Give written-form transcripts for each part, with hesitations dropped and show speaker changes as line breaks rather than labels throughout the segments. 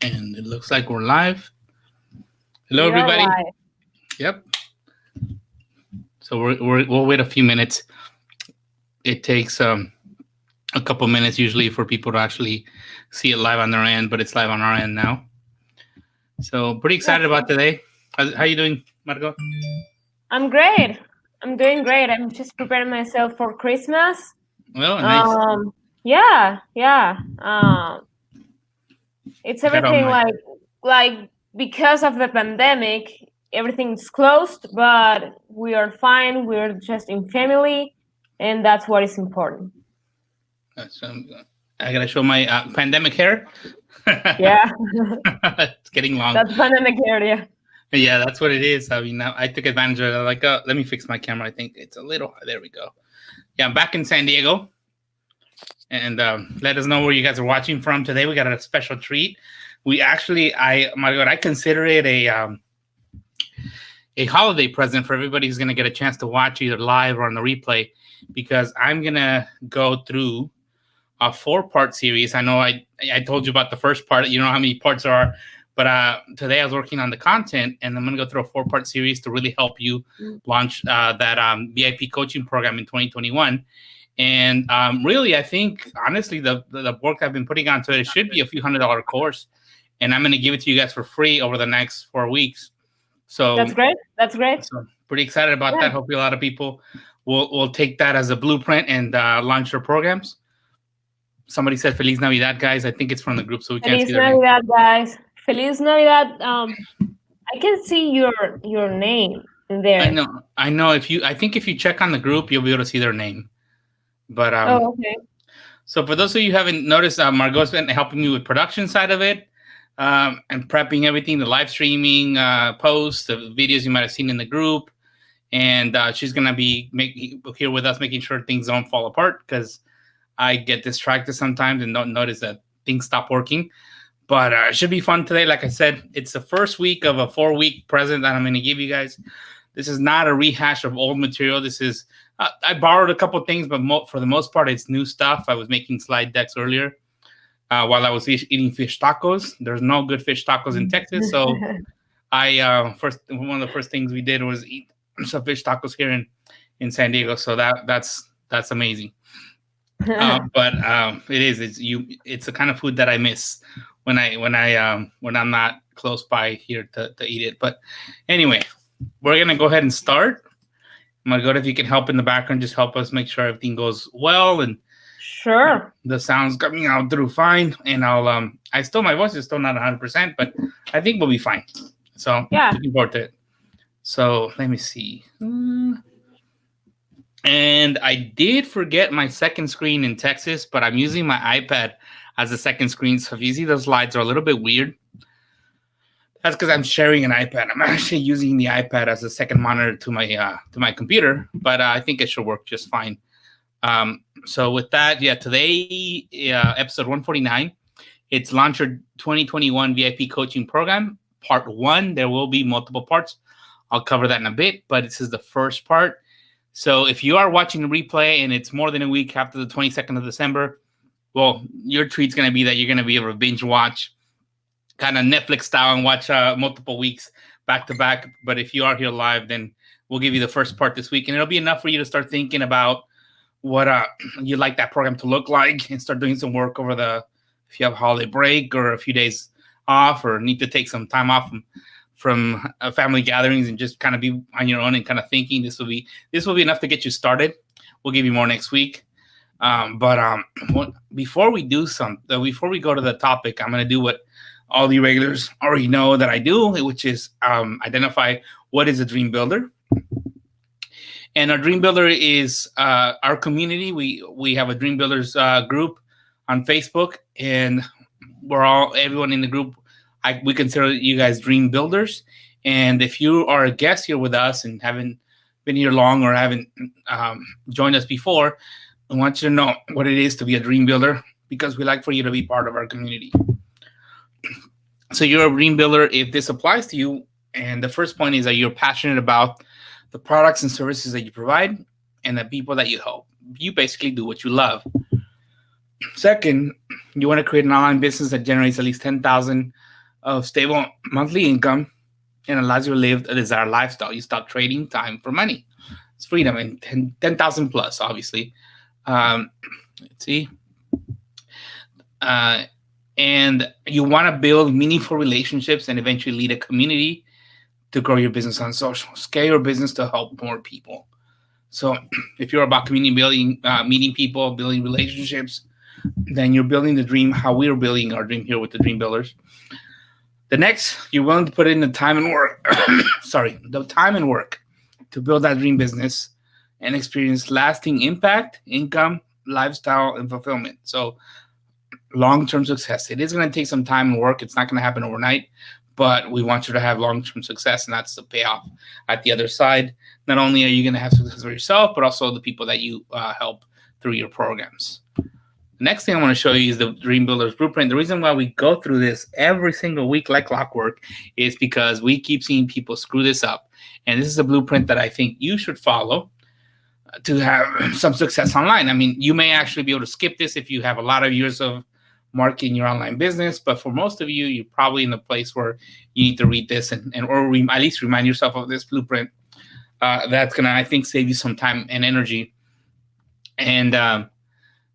And it looks like we're live. Hello,
We are
everybody.
live.
Yep. So we'll wait a few minutes. It takes a couple minutes usually for people to actually see it live on their end, but it's live on our end now. So pretty excited
Yes,
about today. How you doing, Marco?
I'm great. I'm doing great. I'm just preparing myself for Christmas.
Well, nice.
Um, yeah, yeah. It's
Got all
everything
my.
like because of the pandemic, everything's closed, but we are fine. We're just in family, and that's what is important.
So I gotta show my pandemic hair.
Yeah,
It's getting long.
that's pandemic area.
Yeah, that's what it is. I mean, I took advantage of it. Like, let me fix my camera. I think it's a little. There we go. Yeah, I'm back in San Diego, and let us know where you guys are watching from today. We got a special treat. We actually, my God, I consider it a holiday present for everybody who's going to get a chance to watch either live or on the replay, because I'm gonna go through a 4-part series. I know I told you about the first part. You know how many parts there are. But today I was working on the content, and I'm going to go through a 4-part series to really help you launch that VIP coaching program in 2021. And really, I think, honestly, the work I've been putting onto it should be a few $100 course. And I'm going to give it to you guys for free over the next 4 weeks. So
That's great. That's great.
so pretty excited about
Yeah.
that. Hopefully a lot of people will take that as a blueprint and launch their programs. Somebody said Feliz Navidad, guys. I think it's from the group, so we can't
Feliz
see their name.
Navidad, guys. Feliz Navidad. I can see your name
I
there.
know. I think if you check on the group, you'll be able to see their name. But
Oh, okay.
so for those of you who haven't noticed, Margot's been helping me with production side of it, and prepping everything, the live streaming, posts, the videos you might have seen in the group, and she's gonna be here with us, making sure things don't fall apart, because I get distracted sometimes and don't notice that things stop working. But it should be fun today. Like I said, it's the first week of a 4-week present that I'm going to give you guys. This is not a rehash of old material. This is, I borrowed a couple things, but for the most part, it's new stuff. I was making slide decks earlier while I was eating fish tacos. There's no good fish tacos in Texas. So one of the first things we did was eat some fish tacos here in San Diego. So that's amazing. But it's the kind of food that I miss when I'm not close by here to eat it. But anyway, we're gonna go ahead and start. Margot, if you can help in the background, just help us make sure everything goes well and
Sure.
the sound's coming out through fine. And my voice is still not 100%, but I think we'll be fine. So
Yeah.
looking forward to it. So let me see. And I did forget my second screen in Texas, but I'm using my iPad as a second screen. So if you see those slides are a little bit weird, that's because I'm sharing an iPad. I'm actually using the iPad as a second monitor to my computer, but I think it should work just fine. So with that, today, episode 149, it's Launcher 2021 VIP Coaching Program, Part 1. There will be multiple parts. I'll cover that in a bit, but this is the first part. So if you are watching the replay and it's more than a week after the 22nd of December, well, your treat's going to be that you're going to be able to binge watch kind of Netflix style and watch multiple weeks back to back. But if you are here live, then we'll give you the first part this week. And it'll be enough for you to start thinking about what you'd like that program to look like and start doing some work if you have a holiday break or a few days off or need to take some time off from family gatherings and just kind of be on your own and kind of thinking. This will be enough to get you started. We'll give you more next week. But before we go to the topic, I'm going to do what all the regulars already know that I do, which is identify what is a dream builder. And our dream builder is our community. We have a dream builders group on Facebook, and everyone in the group, we consider you guys dream builders. And if you are a guest here with us and haven't been here long or haven't joined us before, I want you to know what it is to be a dream builder, because we like for you to be part of our community. So you're a dream builder if this applies to you. And the first point is that you're passionate about the products and services that you provide and the people that you help. You basically do what you love. Second, you want to create an online business that generates at least $10,000 of stable monthly income and allows you to live a desired lifestyle. You stop trading time for money. It's freedom, and 10,000 plus, obviously. Let's see. Uh, and you want to build meaningful relationships and eventually lead a community to grow your business on social. Scale your business to help more people. So if you're about community building, meeting people, building relationships, then you're building the dream how we're building our dream here with the Dream Builders. The next, you're willing to put in the time and work. The time and work to build that dream business and experience lasting impact, income, lifestyle, and fulfillment. So long-term success. It is going to take some time and work. It's not going to happen overnight, but we want you to have long-term success, and that's the payoff at the other side. Not only are you going to have success for yourself, but also the people that you help through your programs. The next thing I want to show you is the Dream Builders Blueprint. The reason why we go through this every single week like clockwork is because we keep seeing people screw this up. And this is a blueprint that I think you should follow to have some success online. I mean, you may actually be able to skip this if you have a lot of years of marketing your online business, but for most of you, you're probably in a place where you need to read this and at least remind yourself of this blueprint. That's going to, I think, save you some time and energy and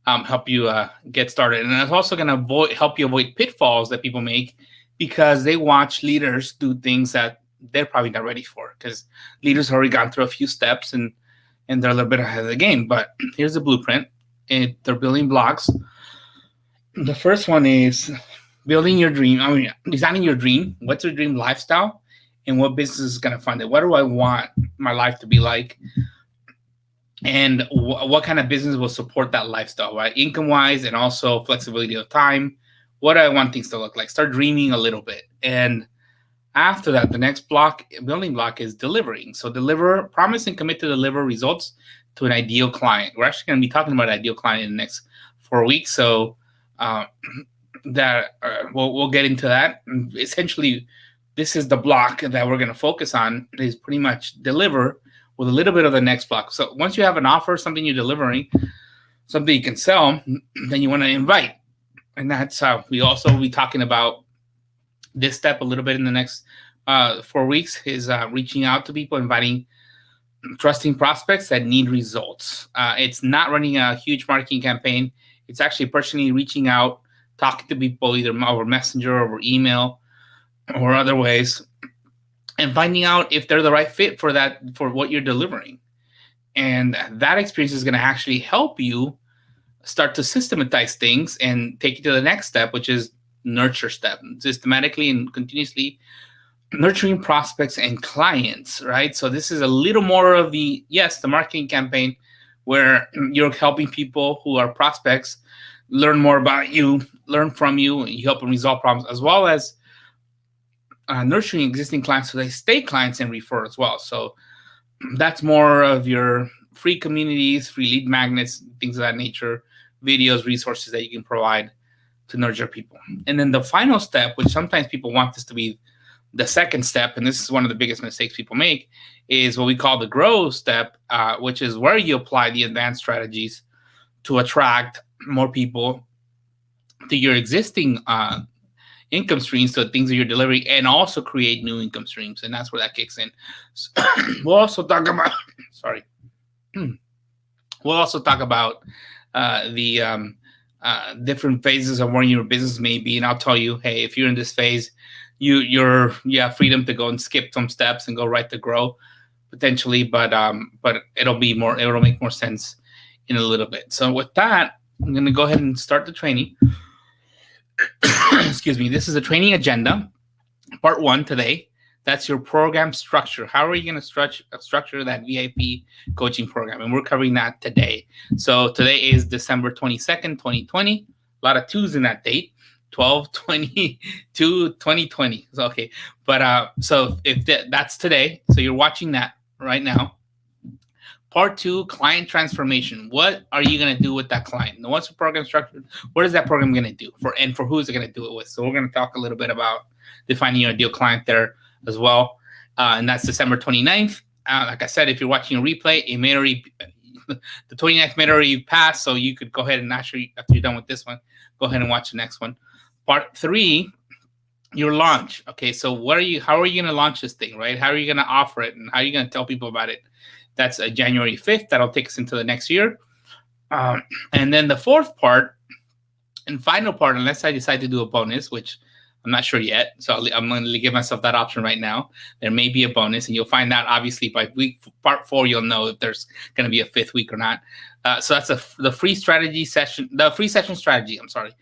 help you get started. And it's also going to help you avoid pitfalls that people make because they watch leaders do things that they're probably not ready for, because leaders already gone through a few steps and they're a little bit ahead of the game. But here's the blueprint. They're building blocks. The first one is building your dream. I mean, designing your dream. What's your dream lifestyle? And what business is going to fund it? What do I want my life to be like? And what kind of business will support that lifestyle, right? Income-wise and also flexibility of time. What do I want things to look like? Start dreaming a little bit. And after that, the next building block is delivering. So promise and commit to deliver results to an ideal client. We're actually going to be talking about ideal client in the next 4 weeks. So we'll get into that. Essentially, this is the block that we're going to focus on, is pretty much deliver with a little bit of the next block. So once you have an offer, something you're delivering, something you can sell, then you want to invite. And that's how we also will be talking about this step a little bit in the next 4 weeks, is reaching out to people, inviting trusting prospects that need results. It's not running a huge marketing campaign. It's actually personally reaching out, talking to people either over Messenger, over email, or other ways, and finding out if they're the right fit for what you're delivering. And that experience is going to actually help you start to systematize things and take you to the next step, which is nurture step, systematically and continuously nurturing prospects and clients, right? So this is a little more of the marketing campaign, where you're helping people who are prospects learn more about you, learn from you, and you help them resolve problems, as well as nurturing existing clients so they stay clients and refer as well. So that's more of your free communities, free lead magnets, things of that nature, videos, resources that you can provide to nurture people. And then the final step, which sometimes people want this to be the second step, and this is one of the biggest mistakes people make, is what we call the grow step, which is where you apply the advanced strategies to attract more people to your existing income streams, to the things that you're delivering, and also create new income streams. And that's where that kicks in. So we'll also talk about, the different phases of where your business may be. And I'll tell you, hey, if you're in this phase, you have freedom to go and skip some steps and go right to grow potentially, but it'll make more sense in a little bit. So with that, I'm going to go ahead and start the training. Excuse me. This is a training agenda, part 1 today. That's your program structure. How are you going to structure that VIP coaching program? And we're covering that today. So today is December 22nd, 2020. A lot of twos in that date. 12/22/2020. Okay. But so if that's today, so you're watching that right now. Part 2, client transformation. What are you going to do with that client? And once the program structured, what is that program going to do for who is it going to do it with? So we're going to talk a little bit about defining your ideal client there as well. And that's December 29th. Like I said, if you're watching a replay, it may already, the 29th may already pass. So you could go ahead and actually, after you're done with this one, go ahead and watch the next one. Part 3, your launch. Okay, so how are you going to launch this thing, right? How are you going to offer it, and how are you going to tell people about it? That's January 5th. That'll take us into the next year. And then the fourth part and final part, unless I decide to do a bonus, which I'm not sure yet, so I'm going to give myself that option right now. There may be a bonus, and you'll find out obviously by part 4. You'll know if there's going to be a 5th week or not. So that's the free strategy session, the free session strategy. I'm sorry,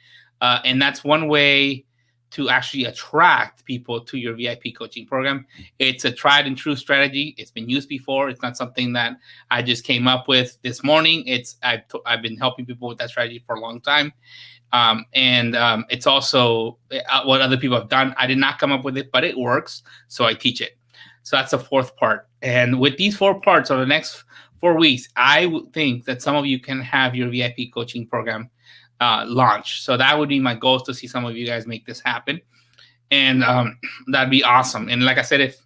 and that's one way to actually attract people to your VIP coaching program. It's a tried and true strategy. It's been used before. It's not something that I just came up with this morning. I've been helping people with that strategy for a long time. It's also what other people have done. I did not come up with it, but it works. So I teach it. So that's the fourth part. And with these 4 parts over the next 4 weeks, I would think that some of you can have your VIP coaching program launch. So that would be my goal, is to see some of you guys make this happen. And that'd be awesome. And like I said, if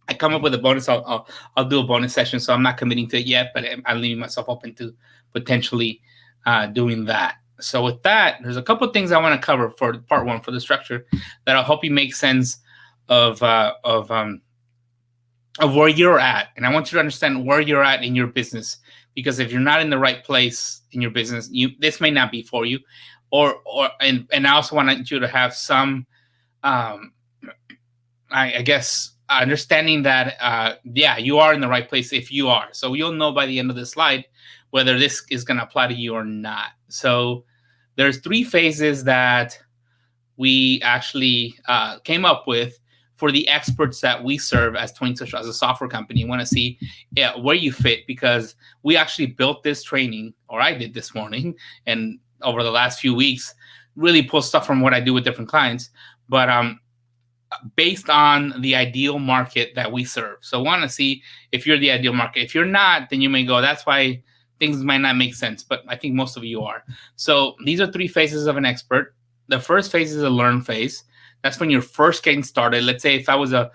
I come up with a bonus, I'll do a bonus session. So I'm not committing to it yet, but I'm leaving myself open to potentially doing that. So with that, there's a couple of things I want to cover for part 1 for the structure that'll help you make sense of where you're at. And I want you to understand where you're at in your business, because if you're not in the right place in your business, this may not be for you. And I also want you to have some, I guess, understanding that, you are in the right place if you are. So you'll know by the end of the slide whether this is going to apply to you or not. So there's 3 phases that we actually came up with for the experts that we serve as Twain Social as a software company. You want to see where you fit, because we actually built this training, or I did this morning, and over the last few weeks, really pull stuff from what I do with different clients, but based on the ideal market that we serve. So want to see if you're the ideal market. If you're not, then you may go, that's why things might not make sense, but I think most of you are. So these are 3 phases of an expert. The first phase is a learn phase. That's when you're first getting started. Let's say if I was a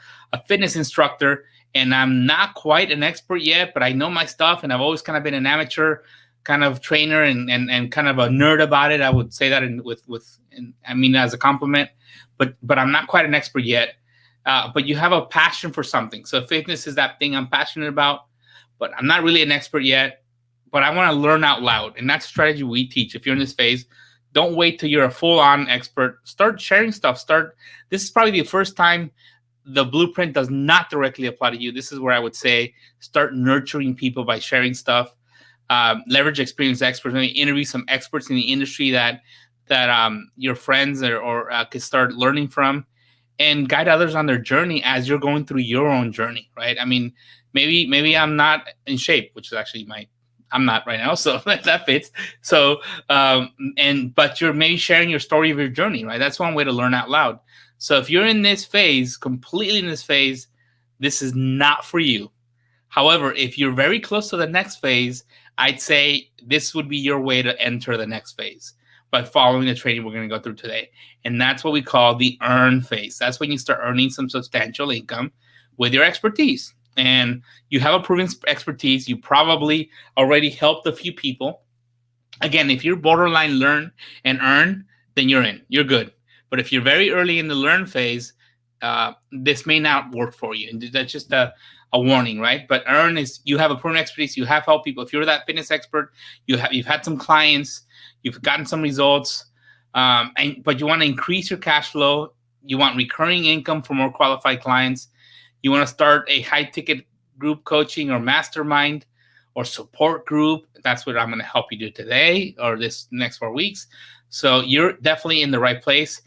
fitness instructor and I'm not quite an expert yet, but I know my stuff, and I've always kind of been an amateur kind of trainer and kind of a nerd about it. I would say that as a compliment, but I'm not quite an expert yet. But you have a passion for something. So fitness is that thing I'm passionate about, but I'm not really an expert yet, but I want to learn out loud. And that's a strategy we teach. If you're in this phase, don't wait till you're a full-on expert. Start sharing stuff. This is probably the first time the blueprint does not directly apply to you. This is where I would say start nurturing people by sharing stuff. Leverage experienced experts. Maybe interview some experts in the industry that your friends or could start learning from, and guide others on their journey as you're going through your own journey, right? I mean, maybe I'm not in shape, which is actually I'm not right now, so that fits. So, but you're maybe sharing your story of your journey, right? That's one way to learn out loud. So if you're in this phase, completely in this phase, this is not for you. However, if you're very close to the next phase, I'd say this would be your way to enter the next phase by following the training we're going to go through today. And that's what we call the earn phase. That's when you start earning some substantial income with your expertise. And you have a proven expertise. You probably already helped a few people. Again, if you're borderline learn and earn, then you're in. You're good. But if you're very early in the learn phase, this may not work for you. And that's just a warning, right? But earn is you have a proven expertise. You have helped people. If you're that fitness expert, you've had some clients, you've gotten some results, but you want to increase your cash flow. You want recurring income for more qualified clients. You want to start a high-ticket group coaching or mastermind or support group. That's what I'm going to help you do today or this next 4 weeks. So you're definitely in the right place.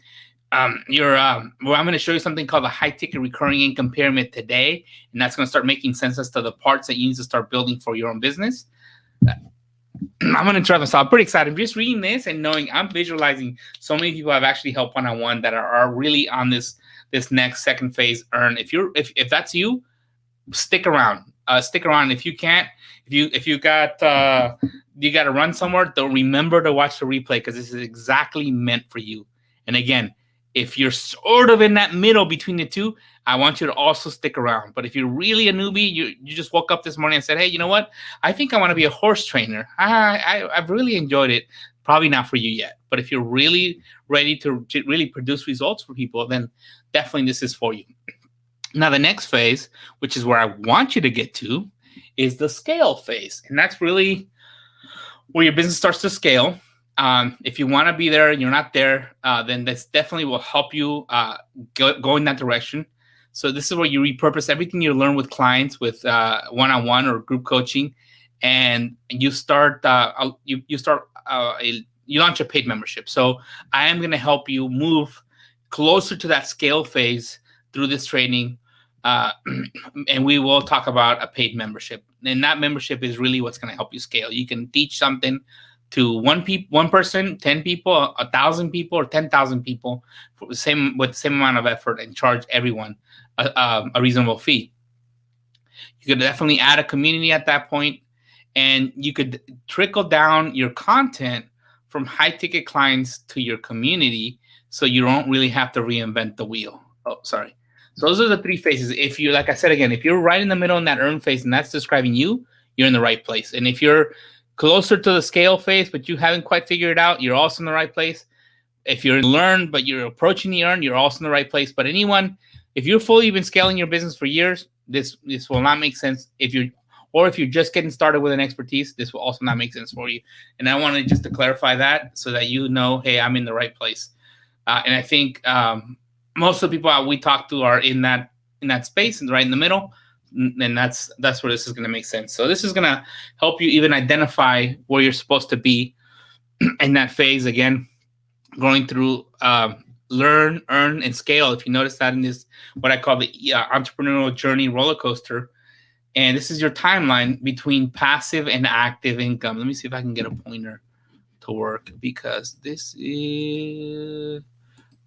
I'm going to show you something called the high-ticket recurring income pyramid today, and that's going to start making sense as to the parts that you need to start building for your own business. I'm going to try this out. I'm pretty excited. Just reading this and knowing I'm visualizing so many people I've actually helped one-on-one that are really on this next second phase earn. If that's you, stick around. Stick around. If you can't, if you got to run somewhere, don't remember to watch the replay, because this is exactly meant for you. And again, if you're sort of in that middle between the two, I want you to also stick around. But if you're really a newbie, you just woke up this morning and said, hey, you know what? I think I want to be a horse trainer. I've really enjoyed it. probably not for you yet. But if you're really ready to really produce results for people, then definitely this is for you. Now, the next phase, which is where I want you to get to, is the scale phase. And that's really where your business starts to scale. If you want to be there and you're not there, then this definitely will help you go in that direction. So this is where you repurpose everything you learn with clients, with one-on-one or group coaching, and you start you launch a paid membership. So I am going to help you move closer to that scale phase through this training, and we will talk about a paid membership. And that membership is really what's going to help you scale. You can teach something to one person, 10 people, 1,000 people, or 10,000 people with the same amount of effort, and charge everyone a reasonable fee. You could definitely add a community at that point, and you could trickle down your content from high ticket clients to your community, so you don't really have to reinvent the wheel. Oh, sorry. So those are the three phases. If you, like I said again, if you're right in the middle in that earn phase and that's describing you, you're in the right place. And if you're closer to the scale phase, but you haven't quite figured it out, you're also in the right place. If you're in learn, but you're approaching the earn, you're also in the right place. But anyone, if you're fully been scaling your business for years, this will not make sense. If you're just getting started with an expertise, this will also not make sense for you. And I wanted just to clarify that so that you know, hey, I'm in the right place. And I think most of the people we talk to are in that space and right in the middle. And that's where this is going to make sense. So this is going to help you even identify where you're supposed to be in that phase. Again, going through learn, earn, and scale. If you notice that in this, what I call the entrepreneurial journey roller coaster. And this is your timeline between passive and active income. Let me see if I can get a pointer to work, because this is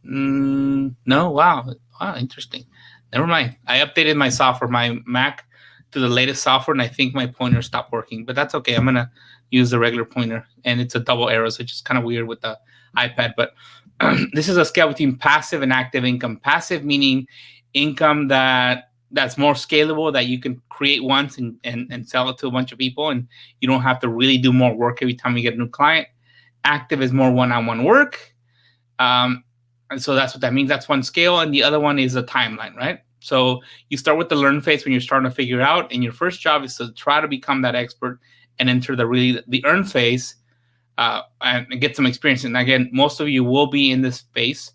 no. Wow, interesting. Never mind. I updated my software, my Mac, to the latest software, and I think my pointer stopped working. But that's okay. I'm gonna use the regular pointer, and it's a double arrow, so it's just kind of weird with the iPad. But this is a scale between passive and active income. Passive meaning income that's more scalable, that you can create once and sell it to a bunch of people, and you don't have to really do more work every time you get a new client. Active is more one-on-one work. And so that's what that means. That's one scale. And the other one is a timeline, right? So you start with the learn phase when you're starting to figure it out. And your first job is to try to become that expert and enter the earn phase and get some experience. And again, most of you will be in this space,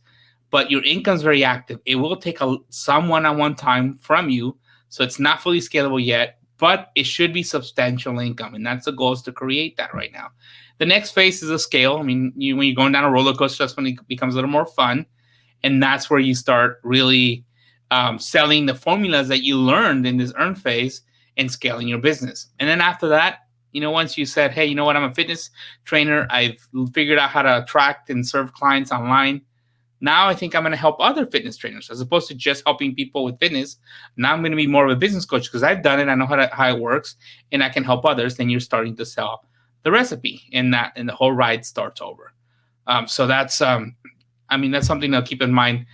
but your income's very active. It will take some one-on-one time from you. So it's not fully scalable yet, but it should be substantial income. And that's the goal, is to create that right now. The next phase is a scale. I mean, when you're going down a roller coaster, that's when it becomes a little more fun. And that's where you start really selling the formulas that you learned in this earn phase and scaling your business. And then after that, once you said, hey, you know what, I'm a fitness trainer, I've figured out how to attract and serve clients online. Now I think I'm going to help other fitness trainers, as opposed to just helping people with fitness. Now I'm going to be more of a business coach, because I've done it. I know how it works, and I can help others. Then you're starting to sell the recipe, and the whole ride starts over. So that's, that's something to keep in mind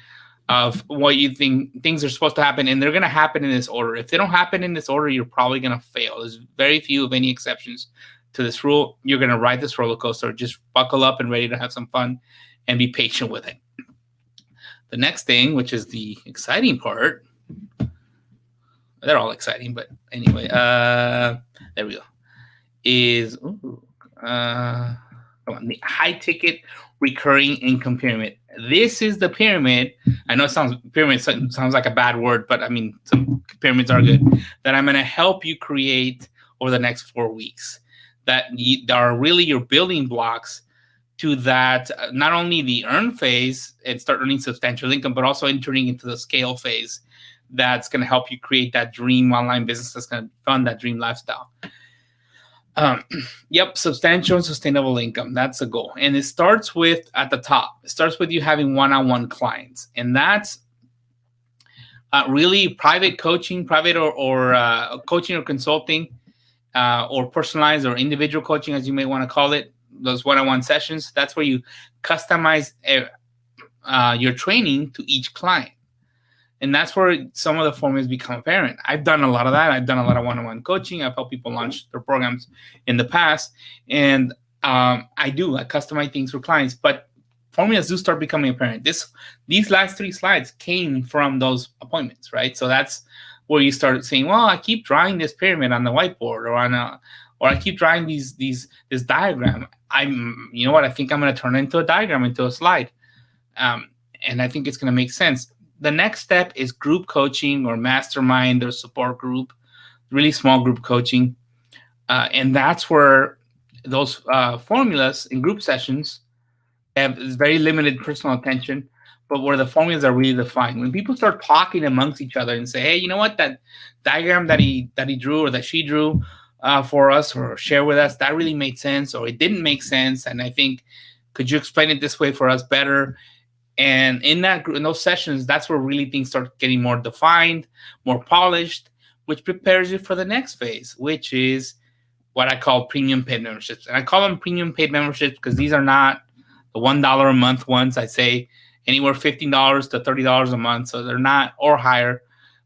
of what you think things are supposed to happen, and they're going to happen in this order. If they don't happen in this order, you're probably going to fail. There's very few of any exceptions to this rule. You're going to ride this roller coaster. Just buckle up and ready to have some fun, and be patient with it. The next thing, which is the exciting part, they're all exciting, but anyway, there we go, is the high ticket recurring income pyramid. This is the pyramid. I know pyramid sounds like a bad word, but I mean, some pyramids are good, that I'm going to help you create over the next 4 weeks, that are really your building blocks to that, not only the earn phase and start earning substantial income, but also entering into the scale phase. That's going to help you create that dream online business that's going to fund that dream lifestyle. Substantial and sustainable income. That's a goal. And it starts with, at the top, it starts with you having one-on-one clients. And that's really private coaching, or coaching or consulting, or personalized or individual coaching, as you may want to call it. Those one-on-one sessions, that's where you customize your training to each client. And that's where some of the formulas become apparent. I've done a lot of that. I've done a lot of one-on-one coaching. I've helped people launch their programs in the past. And I do. I customize things for clients, but formulas do start becoming apparent. These last 3 slides came from those appointments, right? So that's where you start saying, well, I keep drawing this pyramid on the whiteboard, or I keep drawing this diagram. You know what? I think I'm going to turn it into a diagram, into a slide, and I think it's going to make sense. The next step is group coaching or mastermind or support group, really small group coaching, and that's where those formulas in group sessions have very limited personal attention, but where the formulas are really defined. When people start talking amongst each other and say, "Hey, you know what? That diagram that he drew or that she drew for us or share with us, that really made sense, or it didn't make sense, and I think could you explain it this way for us better?" And in those sessions, that's where really things start getting more defined, more polished, which prepares you for the next phase, which is what I call premium paid memberships. And I call them premium paid memberships because these are not the $1 a month ones. I say anywhere $15 to $30 a month. So they're not, or higher.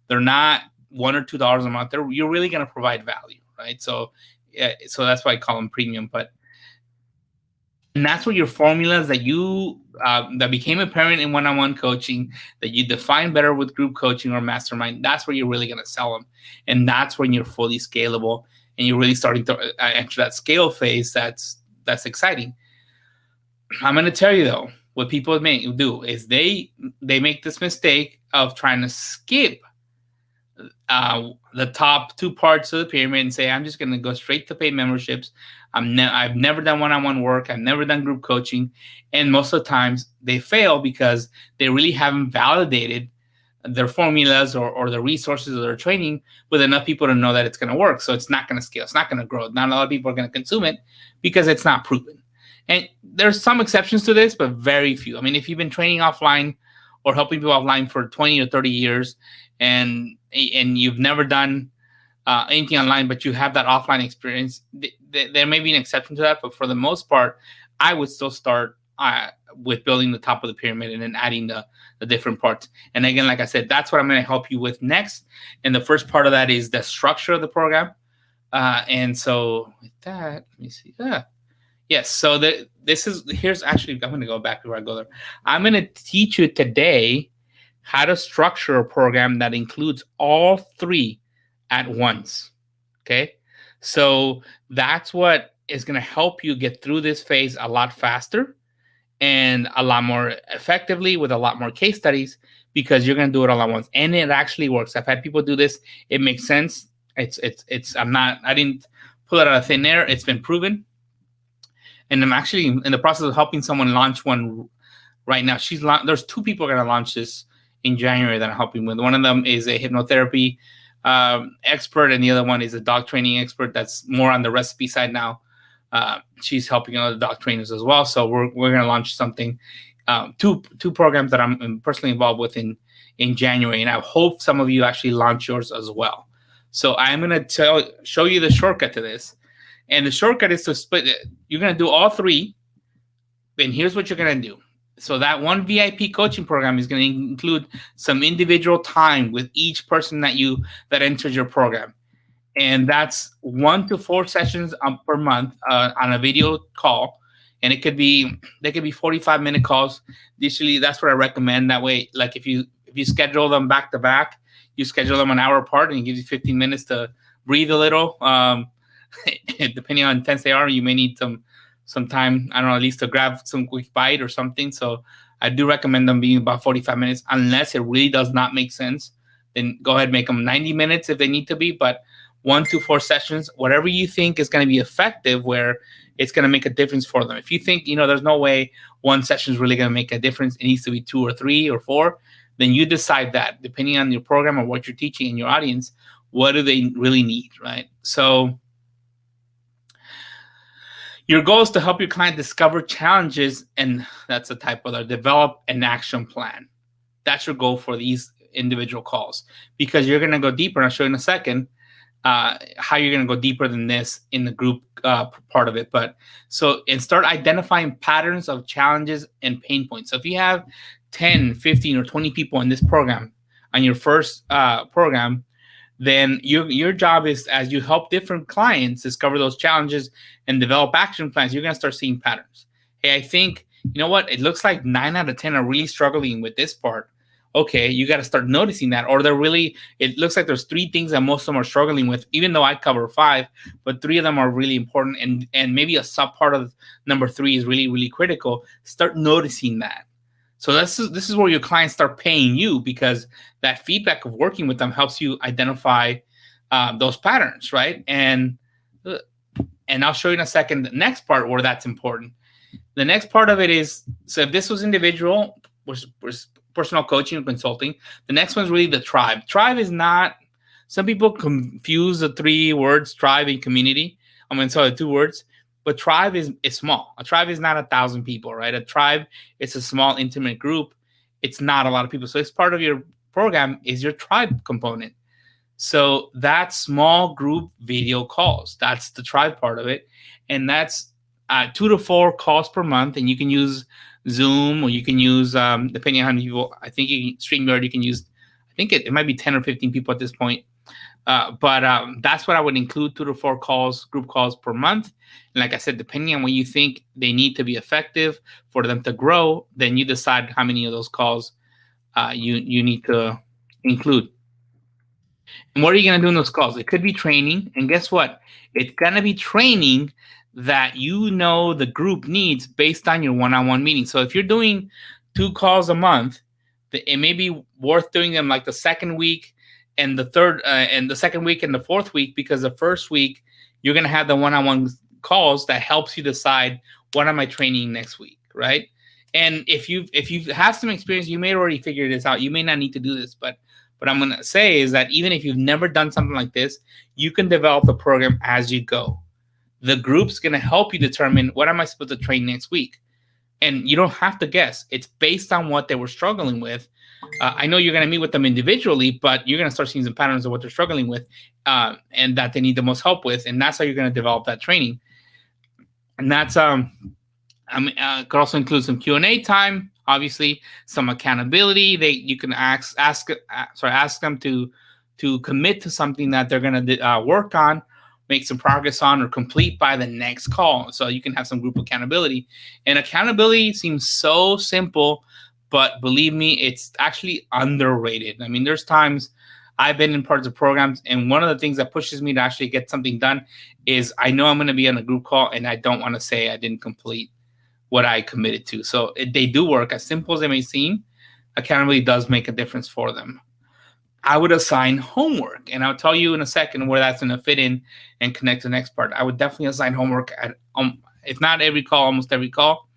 They're not $1 or $2 a month. You're really going to provide value, right? So that's why I call them premium. And that's where your formulas that became apparent in one-on-one coaching, that you define better with group coaching or mastermind, that's where you're really going to sell them. And that's when you're fully scalable and you're really starting to enter that scale phase. That's exciting. I'm going to tell you though, what people do is they make this mistake of trying to skip the top 2 parts of the pyramid and say, I'm just going to go straight to paid memberships. I've never done one-on-one work. I've never done group coaching. And most of the times they fail because they really haven't validated their formulas or the resources of their training with enough people to know that it's going to work. So it's not going to scale. It's not going to grow. Not a lot of people are going to consume it because it's not proven. And there's some exceptions to this, but very few. I mean, if you've been training offline or helping people offline for 20 or 30 years and you've never done anything online, but you have that offline experience, there may be an exception to that. But for the most part, I would still start with building the top of the pyramid and then adding the different parts. And again, like I said, that's what I'm going to help you with next. And the first part of that is the structure of the program. And so with that, let me see. Yes. So here's actually, I'm going to go back before I go there. I'm going to teach you today how to structure a program that includes all 3 at once. Okay. So that's what is going to help you get through this phase a lot faster and a lot more effectively with a lot more case studies, because you're going to do it all at once. And it actually works. I've had people do this. It makes sense. I didn't pull it out of thin air. It's been proven. And I'm actually in the process of helping someone launch one right now. There's 2 people going to launch this in January that I'm helping with. One of them is a hypnotherapy expert, and the other one is a dog training expert that's more on the recipe side now. She's helping other dog trainers as well. So we're going to launch something, two programs that I'm personally involved with in January, and I hope some of you actually launch yours as well. So I'm going to show you the shortcut to this. And the shortcut is to split it. You're going to do all 3. And here's what you're going to do. So that one VIP coaching program is going to include some individual time with each person that enters your program. And that's 1 to 4 sessions per month on a video call. And they could be 45-minute calls. Usually that's what I recommend. That way, like if you schedule them back to back, you schedule them an hour apart and it gives you 15 minutes to breathe a little. Depending on how intense they are, you may need some time, I don't know, at least to grab some quick bite or something. So I do recommend them being about 45 minutes, unless it really does not make sense. Then go ahead and make them 90 minutes if they need to be, but 1 to 4 sessions, whatever you think is going to be effective, where it's going to make a difference for them. If you think, there's no way 1 session is really going to make a difference, it needs to be 2 or 3 or 4, then you decide that, depending on your program or what you're teaching in your audience, what do they really need, right? So your goal is to help your client discover challenges, and that's a typo there, develop an action plan. That's your goal for these individual calls, because you're going to go deeper, and I'll show you in a second how you're going to go deeper than this in the group part of it. And start identifying patterns of challenges and pain points. So if you have 10, 15, or 20 people in this program, on your first program, then your job is, as you help different clients discover those challenges and develop action plans, you're going to start seeing patterns. Hey, I think, you know what, it looks like 9 out of 10 are really struggling with this part. Okay, you got to start noticing that. Or they're really, it looks like there's 3 things that most of them are struggling with, even though I cover 5, but 3 of them are really important, and maybe a sub part of number 3 is really, really critical. Start noticing that. So this is where your clients start paying you, because that feedback of working with them helps you identify those patterns, right? And I'll show you in a second the next part where that's important. The next part of it is, so if this was individual, was personal coaching or consulting, the next one's really the tribe. Tribe is not, some people confuse the 3 words, tribe and community. The 2 words. But tribe is small. A tribe is not 1,000 people, right? A tribe, it's a small, intimate group. It's not a lot of people. So it's part of your program is your tribe component. So that small group video calls, that's the tribe part of it. And that's 2 to 4 calls per month. And you can use Zoom, or you can use, depending on how many people, I think StreamYard, you can use, I think it might be 10 or 15 people at this point. But that's what I would include, 2 to 4 calls, group calls per month. And like I said, depending on what you think they need to be effective for them to grow, then you decide how many of those calls you need to include. And what are you going to do in those calls? It could be training. And guess what? It's going to be training that the group needs based on your one-on-one meeting. So if you're doing 2 calls a month, it may be worth doing them like the second week and the third and the second week and the fourth week, because the first week you're going to have the one-on-one calls that helps you decide, what am I training next week, right? And if you have some experience, you may already figure this out. You may not need to do this, but what I'm going to say is that even if you've never done something like this, you can develop the program as you go. The group's going to help you determine, what am I supposed to train next week? And you don't have to guess. It's based on what they were struggling with. I know you're going to meet with them individually, but you're going to start seeing some patterns of what they're struggling with and that they need the most help with. And that's how you're going to develop that training. And that's could also include some Q&A time, obviously, some accountability. You can ask them to commit to something that they're going to work on, make some progress on, or complete by the next call. So you can have some group accountability. And accountability seems so simple, but believe me, it's actually underrated. I mean, there's times I've been in parts of programs, and one of the things that pushes me to actually get something done is I know I'm going to be on a group call, and I don't want to say I didn't complete what I committed to. So they do work. As simple as they may seem, accountability does make a difference for them. I would assign homework, and I'll tell you in a second where that's going to fit in and connect to the next part. I would definitely assign homework at, if not every call, almost every call.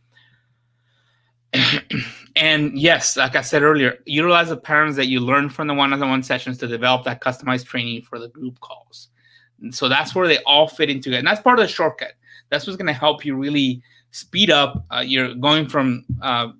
And yes, like I said earlier, utilize the patterns that you learn from the one-on-one sessions to develop that customized training for the group calls. And so that's where they all fit into it. And that's part of the shortcut. That's what's going to help you really speed up. You're going from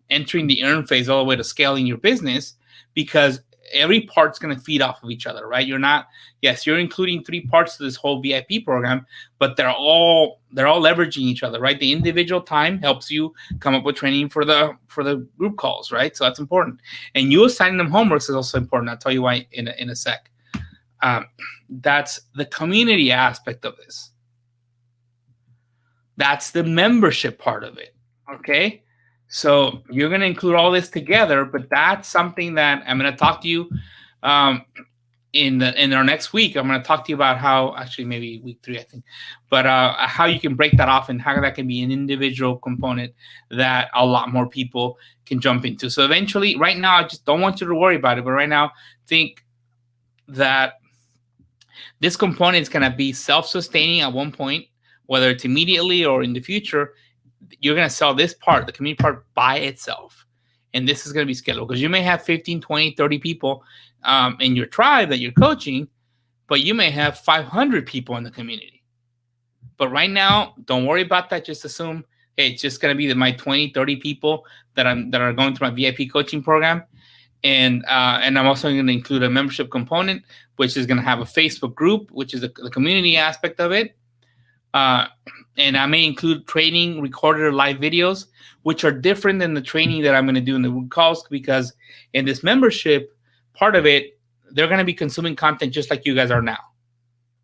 entering the earn phase all the way to scaling your business, because every part's going to feed off of each other, right? You're including 3 parts to this whole VIP program, but they're all leveraging each other, right? The individual time helps you come up with training for the group calls, right? So that's important. And you assigning them homeworks is also important. I'll tell you why in a sec. That's the community aspect of this. That's the membership part of it, okay? So you're going to include all this together, but that's something that I'm going to talk to you in our next week. I'm going to talk to you about how, actually maybe week 3, I think, but how you can break that off and how that can be an individual component that a lot more people can jump into. So eventually, right now, I just don't want you to worry about it, but right now, think that this component is going to be self-sustaining at one point, whether it's immediately or in the future. You're going to sell this part, the community part, by itself. And this is going to be scalable, because you may have 15, 20, 30 people in your tribe that you're coaching, but you may have 500 people in the community. But right now, don't worry about that. Just assume, hey, it's just going to be my 20, 30 people that are going through my VIP coaching program. And I'm also going to include a membership component, which is going to have a Facebook group, which is the community aspect of it. And I may include training recorded or live videos, which are different than the training that I'm going to do in the calls, because in this membership part of it, they're going to be consuming content just like you guys are now.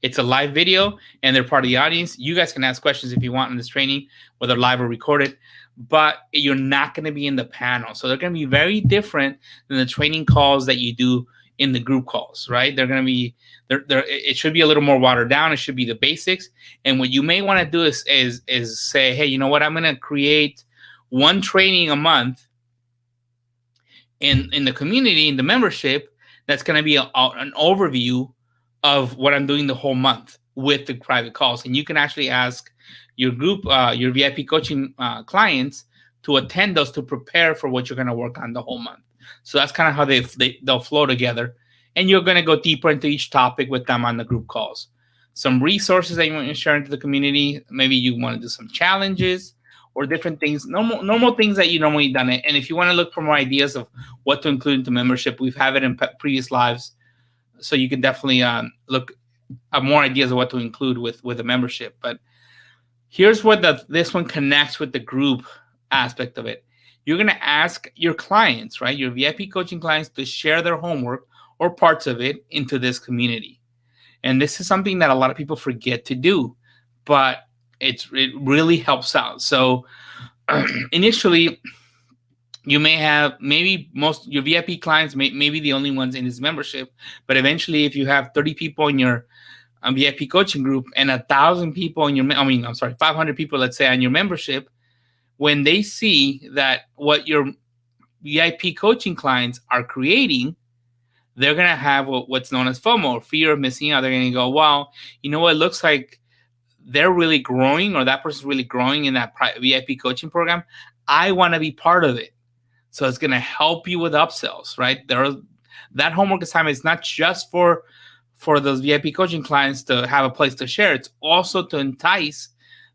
It's a live video and they're part of the audience. You guys can ask questions if you want in this training, whether live or recorded, but you're not going to be in the panel. So they're going to be very different than the training calls that you do in the group calls, right? They're going to be, it should be a little more watered down. It should be the basics. And what you may want to do is say, hey, you know what? I'm going to create one training a month in the community, in the membership, that's going to be an overview of what I'm doing the whole month with the private calls. And you can actually ask your group, your VIP coaching clients to attend those to prepare for what you're going to work on the whole month. So that's kind of how they'll flow together. And you're going to go deeper into each topic with them on the group calls. Some resources that you want to share into the community. Maybe you want to do some challenges or different things, normal things that you normally done it. And if you want to look for more ideas of what to include into membership, we've had it in previous lives. So you can definitely look at more ideas of what to include with a membership. But here's where this one connects with the group aspect of it. You're going to ask your clients, right, your VIP coaching clients, to share their homework or parts of it into this community. And this is something that a lot of people forget to do, but it really helps out. So initially, you may have maybe most your VIP clients may be the only ones in this membership, but eventually, if you have 30 people in your VIP coaching group and 1,000 people in your, 500 people, let's say, on your membership, when they see that what your VIP coaching clients are creating, they're going to have what's known as FOMO, fear of missing out. They're going to go, well, you know what, it looks like they're really growing, or that person's really growing in that VIP coaching program. I want to be part of it. So it's going to help you with upsells, right? That homework assignment is not just for those VIP coaching clients to have a place to share. It's also to entice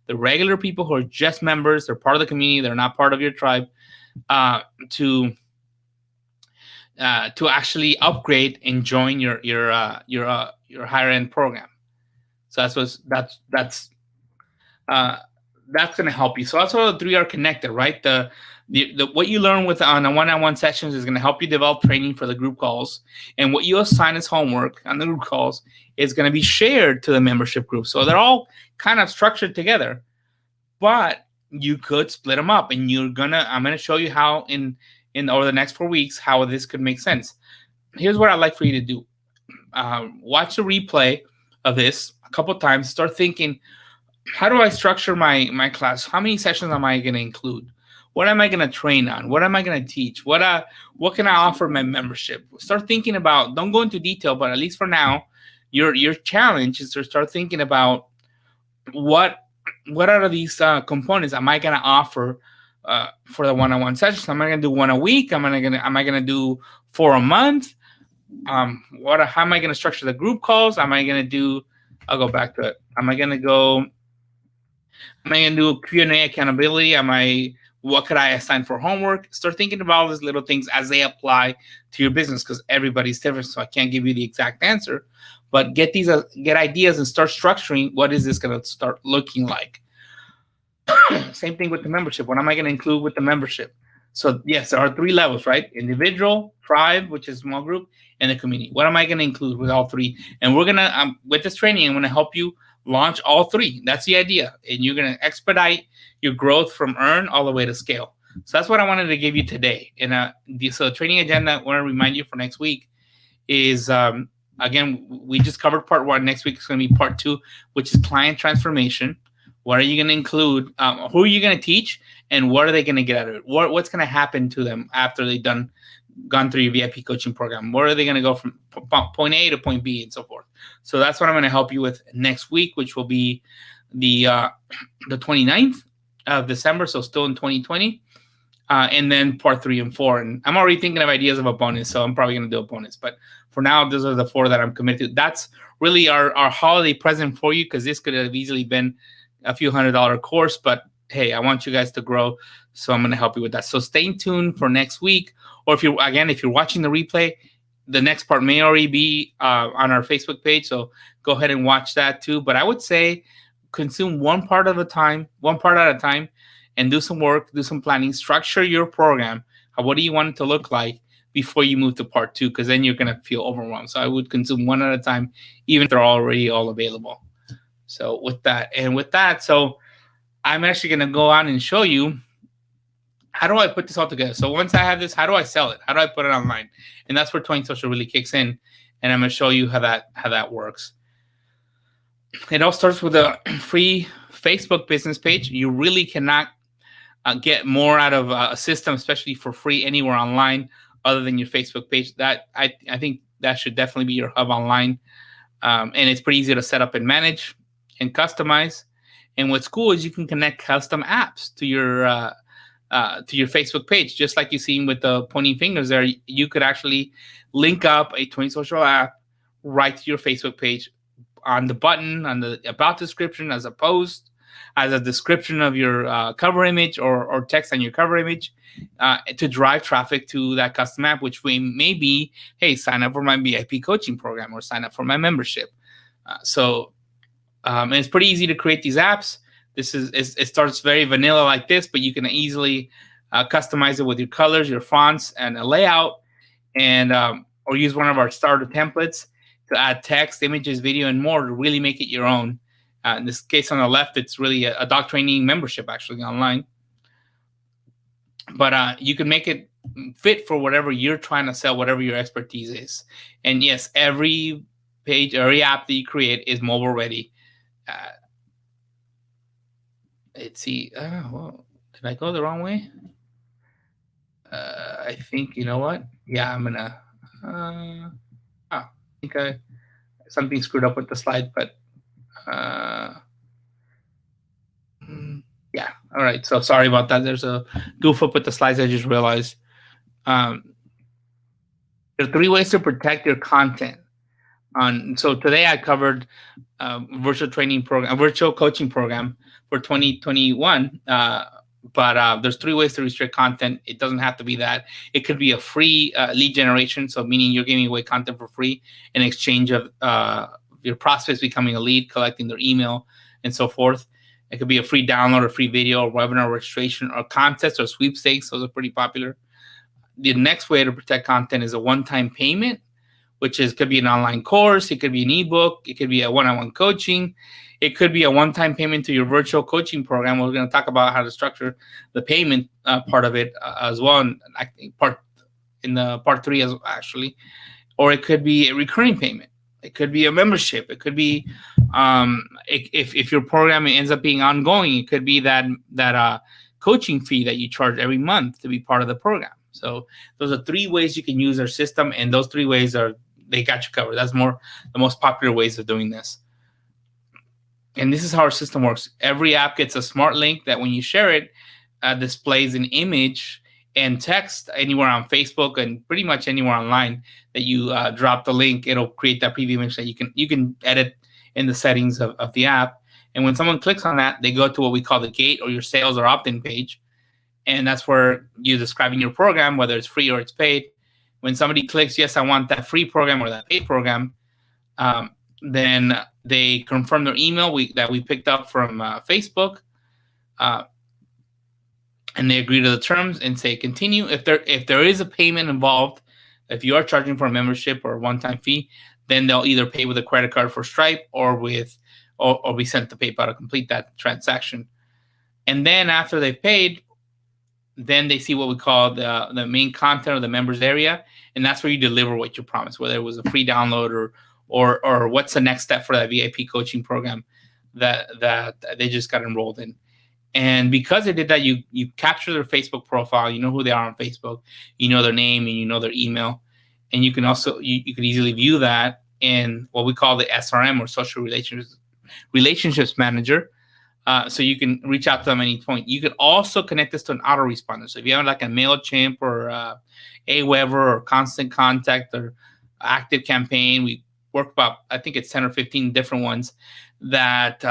the regular people who are just members, they're part of the community, they're not part of your tribe, to actually upgrade and join your higher end program. So that's going to help you. So that's how the three are connected, right? The what you learn on the one-on-one sessions is going to help you develop training for the group calls, and what you assign as homework on the group calls is going to be shared to the membership group. So they're all kind of structured together, but you could split them up, and I'm going to show you how in over the next 4 weeks how this could make sense. Here's what I'd like for you to do: watch the replay of this a couple of times. Start thinking, how do I structure my class? How many sessions am I going to include? What am I going to train on? What am I going to teach? What can I offer my membership? Start thinking about, don't go into detail, but at least for now, your challenge is to start thinking about what out of these components am I going to offer for the one-on-one sessions? Am I going to do one a week? Am I going to do 4 a month? How am I going to structure the group calls? I'll go back to it. Am I going to do Q&A accountability? What could I assign for homework? Start thinking about all these little things as they apply to your business, because everybody's different, so I can't give you the exact answer. But get ideas and start structuring. What is this going to start looking like? Same thing with the membership. What am I going to include with the membership? So yes, there are 3 levels, right? Individual, tribe, which is small group, and the community. What am I going to include with all 3? And we're going to, with this training, I'm going to help you launch all 3. That's the idea. And you're going to expedite your growth from earn all the way to scale. So that's what I wanted to give you today. And so training agenda, I want to remind you for next week is, again, we just covered part 1. Next week is going to be part 2, which is client transformation. What are you going to include? Who are you going to teach? And what are they going to get out of it? What's going to happen to them after they've gone through your VIP coaching program? Where are they going to go from point A to point B and so forth? So that's what I'm going to help you with next week, which will be the 29th of December, so still in 2020. And then part 3 and 4. And I'm already thinking of ideas of a bonus, so I'm probably going to do a bonus. But for now, those are the 4 that I'm committed to. That's really our holiday present for you, because this could have easily been a few $100 course. But hey, I want you guys to grow, so I'm going to help you with that. So stay tuned for next week. Or if you're watching the replay, the next part may already be on our Facebook page. So go ahead and watch that too. But I would say consume one part at a time, and do some work, do some planning, structure your program. What do you want it to look like? before you move to part 2, because then you're going to feel overwhelmed. So I would consume one at a time, even if they're already all available. So with that, so I'm actually going to go on and show you how do I put this all together. So once I have this, how do I sell it? How do I put it online? And that's where Twenty Social really kicks in. And I'm going to show you how that works. It all starts with a free Facebook business page. You really cannot get more out of a system, especially for free, anywhere online other than your Facebook page. That I think that should definitely be your hub online. And it's pretty easy to set up and manage and customize. And what's cool is you can connect custom apps to your Facebook page, just like you've seen with the pointing fingers there. You could actually link up a 20 Social app right to your Facebook page on the button, on the about description, as a post, as a description of your cover image or text on your cover image, to drive traffic to that custom app, which may be, hey, sign up for my VIP coaching program or sign up for my membership. And it's pretty easy to create these apps. It starts very vanilla like this, but you can easily customize it with your colors, your fonts, and a layout, and or use one of our starter templates to add text, images, video, and more to really make it your own. In this case, on the left, it's really a dog training membership actually online. But you can make it fit for whatever you're trying to sell, whatever your expertise is. And yes, every page, every app that you create is mobile ready. Let's see. Well, did I go the wrong way? I think, you know what? Yeah, I'm gonna. I think something screwed up with the slide, but yeah. All right. So sorry about that. There's a goof up with the slides. I just realized. There are 3 ways to protect your content. So today I covered virtual coaching program for 2021. But there's 3 ways to restrict content. It doesn't have to be that. It could be a free lead generation, so meaning you're giving away content for free in exchange of your prospects becoming a lead, collecting their email, and so forth. It could be a free download, or free video, or webinar registration, or contests, or sweepstakes. Those are pretty popular. The next way to protect content is a one-time payment, which could be an online course, it could be an ebook, it could be a one-on-one coaching, it could be a one-time payment to your virtual coaching program. We're going to talk about how to structure the payment part of it as well, and I think part 3 actually. Or it could be a recurring payment. It could be a membership. It could be if your program ends up being ongoing, it could be that coaching fee that you charge every month to be part of the program. So those are 3 ways you can use our system, and those 3 ways they got you covered. That's the most popular ways of doing this. And this is how our system works. Every app gets a smart link that when you share it, displays an image and text anywhere on Facebook and pretty much anywhere online that you drop the link. It'll create that preview image that you can edit in the settings of the app. And when someone clicks on that, they go to what we call the gate, or your sales or opt-in page. And that's where you're describing your program, whether it's free or it's paid. When somebody clicks, yes, I want that free program or that paid program, then they confirm their email that we picked up from Facebook, and they agree to the terms and say continue. If there is a payment involved, if you are charging for a membership or a one-time fee, then they'll either pay with a credit card for Stripe or be sent to PayPal to complete that transaction. And then after they've paid, then they see what we call the main content of the members area, and that's where you deliver what you promised, whether it was a free download or what's the next step for that VIP coaching program that they just got enrolled in. And because they did that, you capture their Facebook profile, you know who they are on Facebook, you know their name, and you know their email, and you can also you can easily view that in what we call the SRM, or Social Relationships Manager. So you can reach out to them at any point. You can also connect this to an autoresponder. So if you have like a MailChimp or Aweber or Constant Contact or Active Campaign, we work about, I think it's 10 or 15 different ones that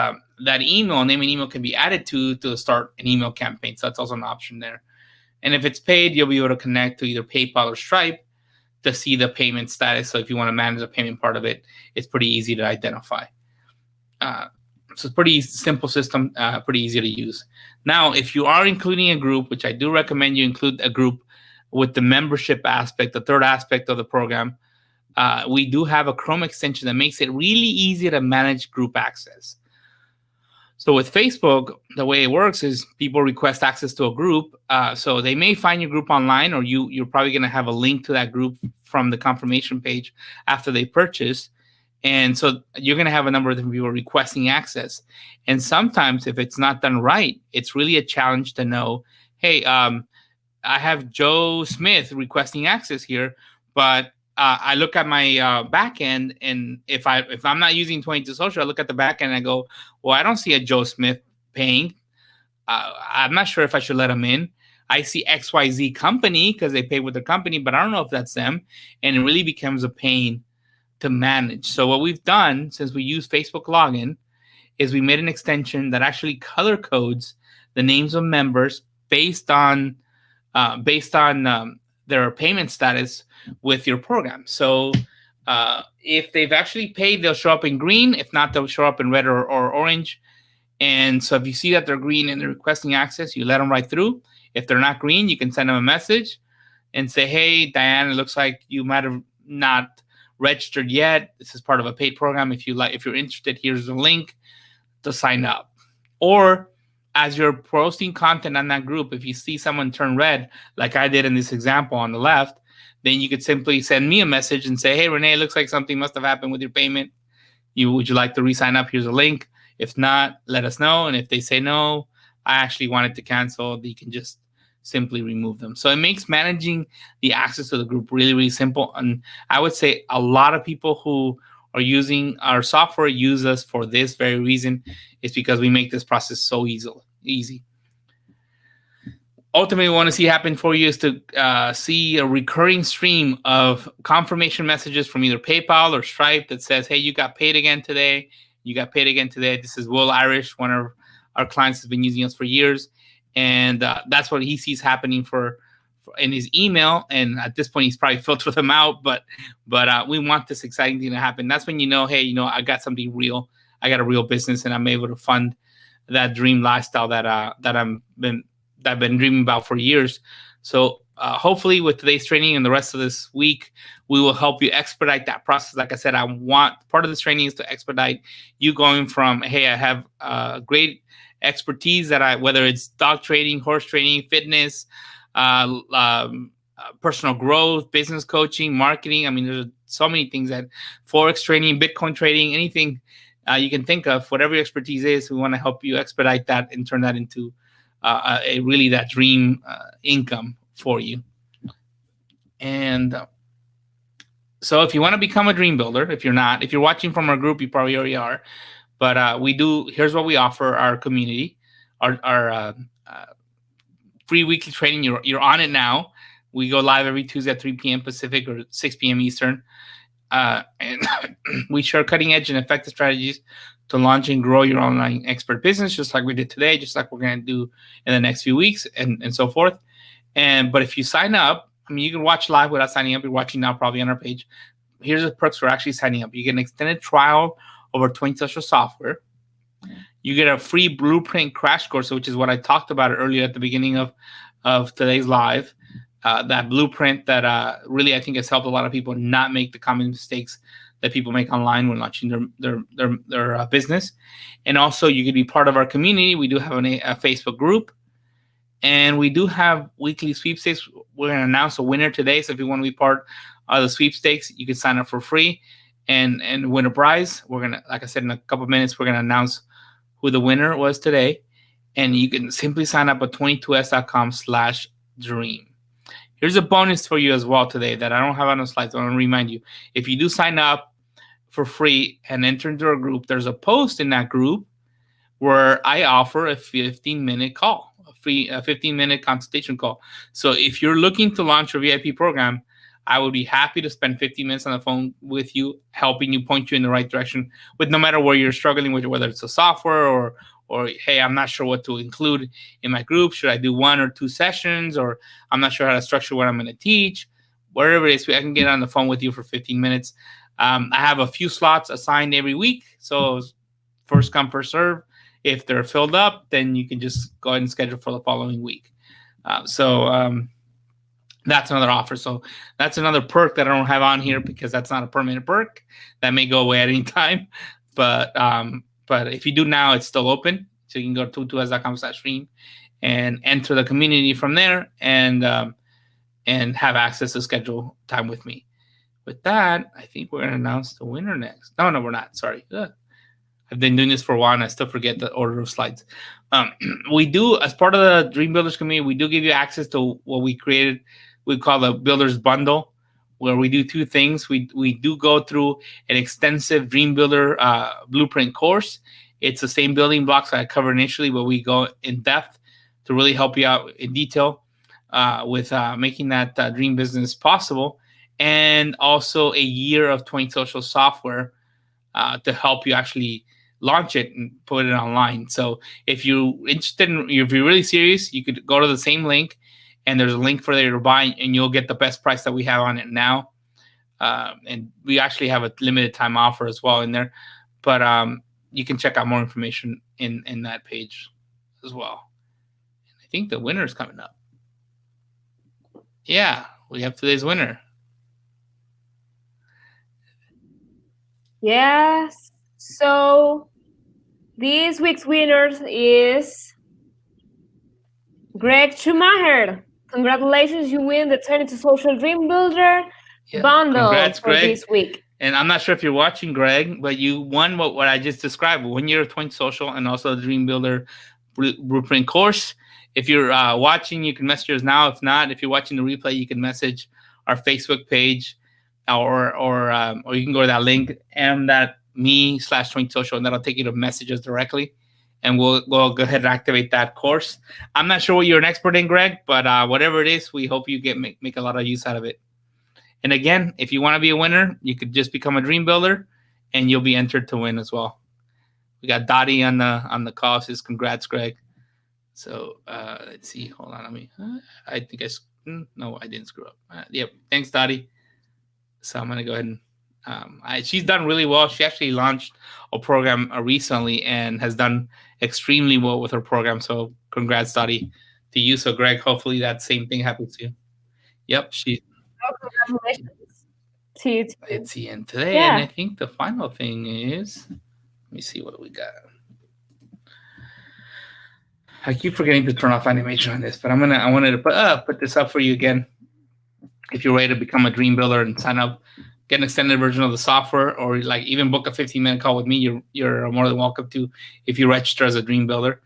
email, name and email, can be added to start an email campaign. So that's also an option there. And if it's paid, you'll be able to connect to either PayPal or Stripe to see the payment status. So if you want to manage the payment part of it, it's pretty easy to identify. So it's pretty simple system, pretty easy to use. Now, if you are including a group, which I do recommend you include a group with the membership aspect, the third aspect of the program, we do have a Chrome extension that makes it really easy to manage group access. So with Facebook, the way it works is people request access to a group. So they may find your group online, or you're probably going to have a link to that group from the confirmation page after they purchase. And so you're going to have a number of different people requesting access. And sometimes if it's not done right, it's really a challenge to know, hey, I have Joe Smith requesting access here, but I look at my back end, and if I'm not using 22 Social, I look at the back end and I go, well, I don't see a Joe Smith paying. I'm not sure if I should let them in. I see XYZ company because they pay with their company, but I don't know if that's them. And it really becomes a pain to manage. So what we've done since we use Facebook login is we made an extension that actually color codes the names of members based on their payment status with your program. So if they've actually paid, they'll show up in green. If not, they'll show up in red or orange. And so if you see that they're green and they're requesting access, you let them right through. If they're not green, you can send them a message and say, hey, Diane, it looks like you might have not registered yet. This is part of a paid program. If you're interested, here's the link to sign up. Or as you're posting content on that group, if you see someone turn red, like I did in this example on the left, then you could simply send me a message and say, hey, Renee, it looks like something must have happened with your payment. Would you like to re-sign up? Here's a link. If not, let us know. And if they say no, I actually wanted to cancel, you can just simply remove them. So it makes managing the access to the group really, really simple. And I would say a lot of people who are using our software use us for this very reason. It's because we make this process so easy. Ultimately, what we want to see happen for you is to see a recurring stream of confirmation messages from either PayPal or Stripe that says, hey, you got paid again today. You got paid again today. This is Will Irish, one of our clients, has been using us for years. And that's what he sees happening for in his email. And at this point, he's probably filtered them out. But we want this exciting thing to happen. That's when you know, hey, I got something real. I got a real business, and I'm able to fund that dream lifestyle that I've been dreaming about for years. So hopefully with today's training and the rest of this week, we will help you expedite that process. Like I said, I want part of this training is to expedite you going from, hey, I have great expertise whether it's dog training, horse training, fitness, personal growth, business coaching, marketing. I mean, there's so many things that Forex trading, Bitcoin trading, anything you can think of, whatever your expertise is, we want to help you expedite that and turn that into really that dream income for you. And so if you want to become a dream builder, if you're watching from our group, you probably already are. But here's what we offer our community, our free weekly training. You're on it now. We go live every Tuesday at 3 p.m. Pacific or 6 p.m. Eastern. And we share cutting edge and effective strategies to launch and grow your online expert business, just like we did today, just like we're going to do in the next few weeks and so forth. But if you sign up, I mean, you can watch live without signing up. You're watching now probably on our page. Here's the perks for actually signing up. You get an extended trial over 20 social software. You get a free blueprint crash course, which is what I talked about earlier at the beginning of today's live. That blueprint that really I think has helped a lot of people not make the common mistakes that people make online when launching their business. And also, you could be part of our community. We do have a Facebook group, and we do have weekly sweepstakes. We're going to announce a winner today. So if you want to be part of the sweepstakes, you can sign up for free and win a prize. We're going to, like I said, in a couple of minutes, we're going to announce who the winner was today. And you can simply sign up at 22s.com/dream. Here's a bonus for you as well today that I don't have on the slides. I want to remind you. If you do sign up for free and enter into our group, there's a post in that group where I offer a 15-minute call, a free 15-minute consultation call. So if you're looking to launch your VIP program, I would be happy to spend 15 minutes on the phone with you, helping you, point you in the right direction with no matter where you're struggling with, whether it's a software or hey, I'm not sure what to include in my group. Should I do 1 or 2 sessions? Or I'm not sure how to structure what I'm going to teach. Wherever it is, I can get on the phone with you for 15 minutes. I have a few slots assigned every week. So first come, first serve. If they're filled up, then you can just go ahead and schedule for the following week. That's another offer. So that's another perk that I don't have on here because that's not a permanent perk. That may go away at any time. But if you do now, it's still open. So you can go to tutuas.com/stream and enter the community from there and have access to schedule time with me. With that, I think we're gonna announce the winner next. No, we're not. Sorry. Ugh. I've been doing this for a while and I still forget the order of slides. We do, as part of the Dream Builders community, we do give you access to what we created. We call the Builders Bundle, where we do two things. We do go through an extensive Dream Builder blueprint course. It's the same building blocks I covered initially, but we go in depth to really help you out in detail with making that dream business possible, and also a year of 20 social software to help you actually launch it and put it online. So if you're interested if you're really serious, you could go to the same link, and there's a link for there to buy, and you'll get the best price that we have on it now. And we actually have a limited time offer as well in there, but you can check out more information in that page as well. And I think the winner is coming up. Yeah, we have today's winner.
Yes. So this week's winner is Greg Schumacher. Congratulations, you win the 22 Social Dream Builder bundle.
Congrats,
for
Greg.
This week.
And I'm not sure if you're watching, Greg, but you won what I just described: 1 year of 20 social and also the Dream Builder blueprint course. If you're watching, you can message us now. If not, if you're watching the replay, you can message our Facebook page, or you can go to that link m.me/20 social, and that'll take you to messages directly, and we'll go ahead and activate that course. I'm not sure what you're an expert in, Greg, but whatever it is, we hope you make a lot of use out of it. And again, if you want to be a winner, you could just become a Dream Builder, and you'll be entered to win as well. We got Dottie on the call. Says congrats, Greg. So let's see. Hold on, I think no, I didn't screw up. Yep. Thanks, Dottie. So I'm gonna go ahead and she's done really well. She actually launched a program recently and has done extremely well with her program. So congrats, Dottie, to you. So Greg, hopefully that same thing happens to you. Yep,
Congratulations to you too.
It's the end today, and I think the final thing is, let me see what we got. I keep forgetting to turn off animation on this, but I wanted to put this up for you again. If you're ready to become a Dream Builder and sign up, get an extended version of the software, or like even book a 15-minute call with me, you're more than welcome to if you register as a Dream Builder.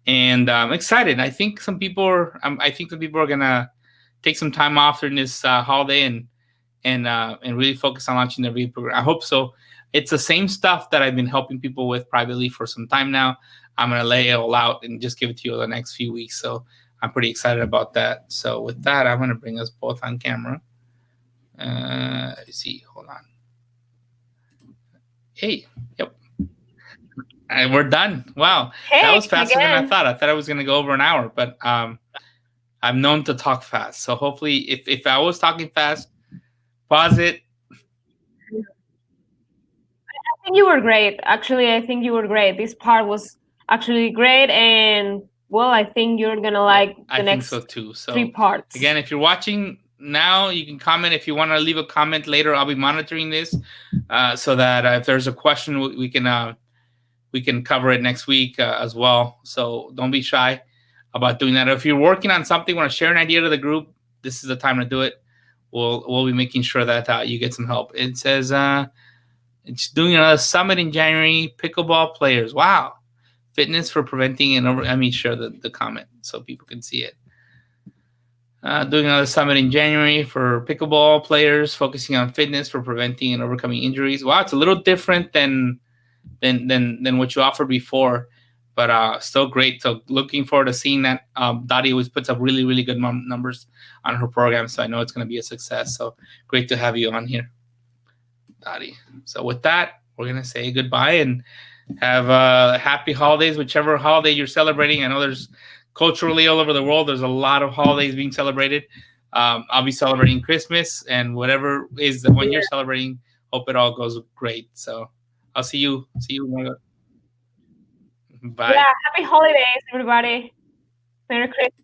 And I'm excited. I think some people are gonna take some time off during this holiday and really focus on launching their video program. I hope so. It's the same stuff that I've been helping people with privately for some time now. I'm going to lay it all out and just give it to you the next few weeks. So I'm pretty excited about that. So with that, I'm going to bring us both on camera. Let's see. Hold on. Hey. Yep. And we're done. Wow.
Hey,
that was faster
again.
than I thought. I thought I was going to go over an hour, but I'm known to talk fast. So hopefully if I was talking fast, pause it.
I think you were great. Actually, I think you were great. This part was actually great, and well, I think you're gonna like the next
think so too. So
3 parts.
Again, if you're watching now, you can comment. If you want to leave a comment later, I'll be monitoring this so that if there's a question, we can cover it next week as well. So don't be shy about doing that. If you're working on something, want to share an idea to the group, this is the time to do it. We'll be making sure that you get some help. It says it's doing a summit in January. Pickleball players. Wow. Fitness for preventing and over. Let me share the comment so people can see it. Doing another summit in January for pickleball players, focusing on fitness for preventing and overcoming injuries. Wow, it's a little different than what you offered before, but still great. So looking forward to seeing that. Dottie always puts up really, really good numbers on her program, so I know it's going to be a success. So great to have you on here, Dottie. So with that, we're going to say goodbye and have happy holidays, whichever holiday you're celebrating. I know there's culturally all over the world, there's a lot of holidays being celebrated. I'll be celebrating Christmas, and whatever is the one you're celebrating, hope it all goes great. So I'll see you. Bye.
Yeah, happy holidays, everybody. Merry Christmas.